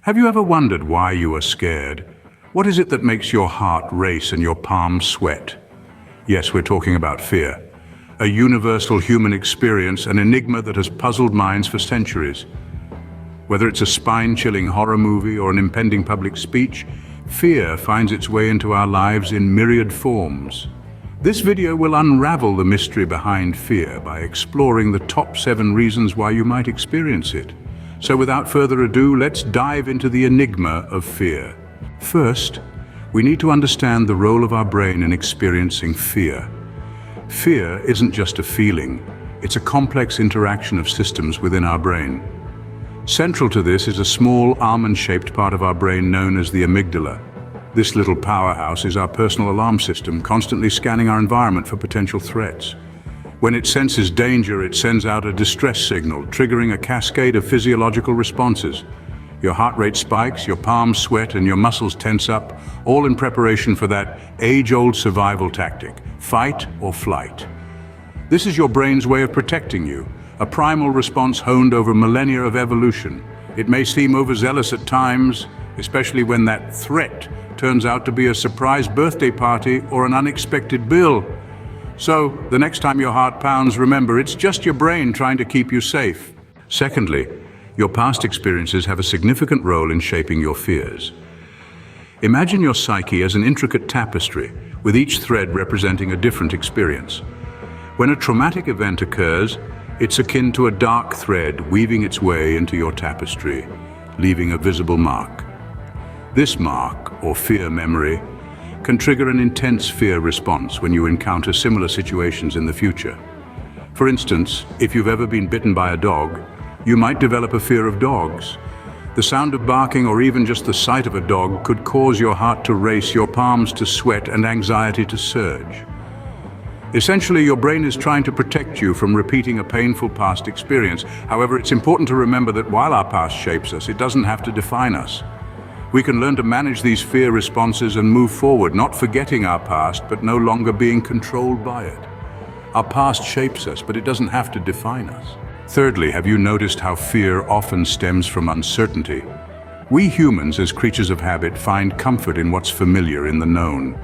Have you ever wondered why you are scared? What is it that makes your heart race and your palms sweat? Yes, we're talking about fear. A universal human experience, an enigma that has puzzled minds for centuries. Whether it's a spine-chilling horror movie or an impending public speech, fear finds its way into our lives in myriad forms. This video will unravel the mystery behind fear by exploring the top 7 reasons why you might experience it. So without further ado, let's dive into the enigma of fear. First, we need to understand the role of our brain in experiencing fear. Fear isn't just a feeling, it's a complex interaction of systems within our brain. Central to this is a small almond-shaped part of our brain known as the amygdala. This little powerhouse is our personal alarm system, constantly scanning our environment for potential threats. When it senses danger, it sends out a distress signal, triggering a cascade of physiological responses. Your heart rate spikes, your palms sweat, and your muscles tense up, all in preparation for that age-old survival tactic, fight or flight. This is your brain's way of protecting you, a primal response honed over millennia of evolution. It may seem overzealous at times, especially when that threat turns out to be a surprise birthday party or an unexpected bill. So, the next time your heart pounds, remember, it's just your brain trying to keep you safe. Secondly, your past experiences have a significant role in shaping your fears. Imagine your psyche as an intricate tapestry, with each thread representing a different experience. When a traumatic event occurs, it's akin to a dark thread weaving its way into your tapestry, leaving a visible mark. This mark, or fear memory, can trigger an intense fear response when you encounter similar situations in the future. For instance, if you've ever been bitten by a dog, you might develop a fear of dogs. The sound of barking or even just the sight of a dog could cause your heart to race, your palms to sweat, and anxiety to surge. Essentially, your brain is trying to protect you from repeating a painful past experience. However, it's important to remember that while our past shapes us, it doesn't have to define us. We can learn to manage these fear responses and move forward, not forgetting our past, but no longer being controlled by it. Our past shapes us, but it doesn't have to define us. Thirdly, have you noticed how fear often stems from uncertainty? We humans, as creatures of habit, find comfort in what's familiar, in the known.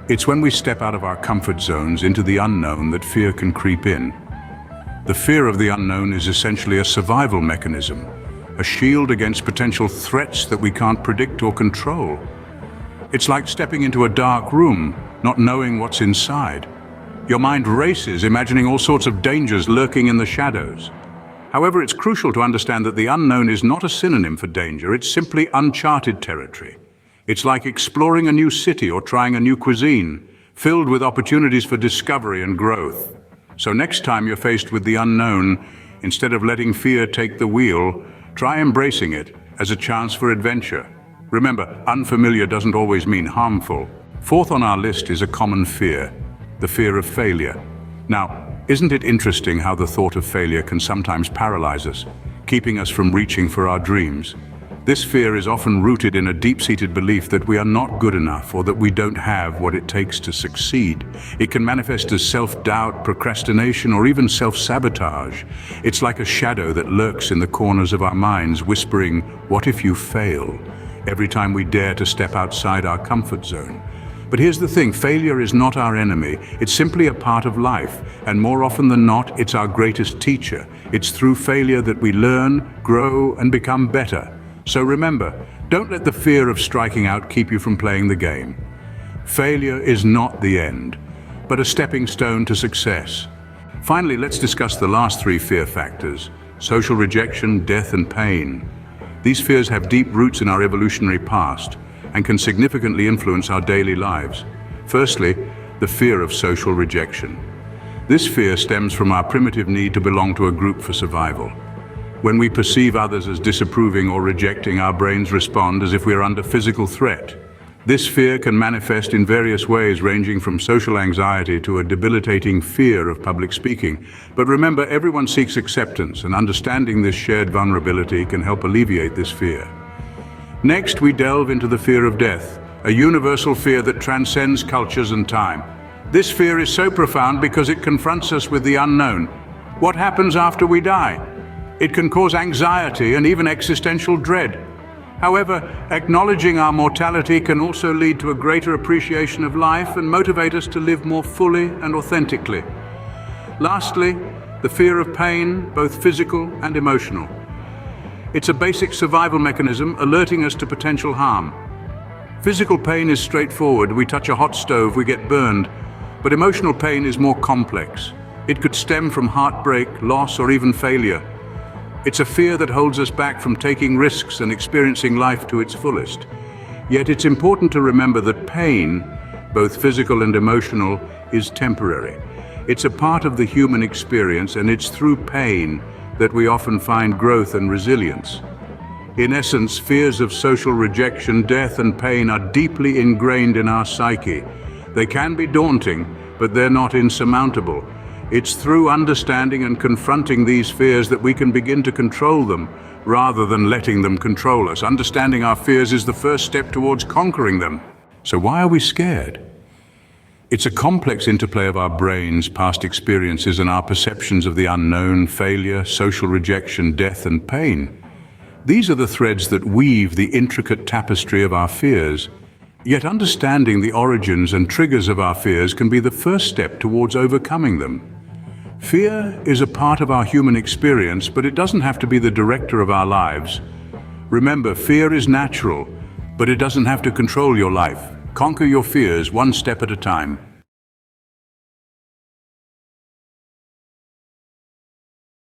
It's when we step out of our comfort zones into the unknown that fear can creep in. The fear of the unknown is essentially a survival mechanism, a shield against potential threats that we can't predict or control. It's like stepping into a dark room, not knowing what's inside. Your mind races, imagining all sorts of dangers lurking in the shadows. However, it's crucial to understand that the unknown is not a synonym for danger, it's simply uncharted territory. It's like exploring a new city or trying a new cuisine, filled with opportunities for discovery and growth. So next time you're faced with the unknown, instead of letting fear take the wheel, try embracing it as a chance for adventure. Remember, unfamiliar doesn't always mean harmful. Fourth on our list is a common fear, the fear of failure. Now, isn't it interesting how the thought of failure can sometimes paralyze us, keeping us from reaching for our dreams? This fear is often rooted in a deep-seated belief that we are not good enough or that we don't have what it takes to succeed. It can manifest as self-doubt, procrastination, or even self-sabotage. It's like a shadow that lurks in the corners of our minds, whispering, "What if you fail?" every time we dare to step outside our comfort zone. But here's the thing, failure is not our enemy. It's simply a part of life, and more often than not, it's our greatest teacher. It's through failure that we learn, grow, and become better. So remember, don't let the fear of striking out keep you from playing the game. Failure is not the end, but a stepping stone to success. Finally, let's discuss the last 3 fear factors: social rejection, death, and pain. These fears have deep roots in our evolutionary past and can significantly influence our daily lives. Firstly, the fear of social rejection. This fear stems from our primitive need to belong to a group for survival. When we perceive others as disapproving or rejecting, our brains respond as if we are under physical threat. This fear can manifest in various ways, ranging from social anxiety to a debilitating fear of public speaking. But remember, everyone seeks acceptance, and understanding this shared vulnerability can help alleviate this fear. Next, we delve into the fear of death, a universal fear that transcends cultures and time. This fear is so profound because it confronts us with the unknown. What happens after we die? It can cause anxiety and even existential dread. However, acknowledging our mortality can also lead to a greater appreciation of life and motivate us to live more fully and authentically. Lastly, the fear of pain, both physical and emotional. It's a basic survival mechanism alerting us to potential harm. Physical pain is straightforward. We touch a hot stove, we get burned. But emotional pain is more complex. It could stem from heartbreak, loss, or even failure. It's a fear that holds us back from taking risks and experiencing life to its fullest. Yet it's important to remember that pain, both physical and emotional, is temporary. It's a part of the human experience, and it's through pain that we often find growth and resilience. In essence, fears of social rejection, death, and pain are deeply ingrained in our psyche. They can be daunting, but they're not insurmountable. It's through understanding and confronting these fears that we can begin to control them, rather than letting them control us. Understanding our fears is the first step towards conquering them. So why are we scared? It's a complex interplay of our brains, past experiences, and our perceptions of the unknown, failure, social rejection, death, and pain. These are the threads that weave the intricate tapestry of our fears. Yet understanding the origins and triggers of our fears can be the first step towards overcoming them. Fear is a part of our human experience, but it doesn't have to be the director of our lives. Remember, fear is natural, but it doesn't have to control your life. Conquer your fears one step at a time.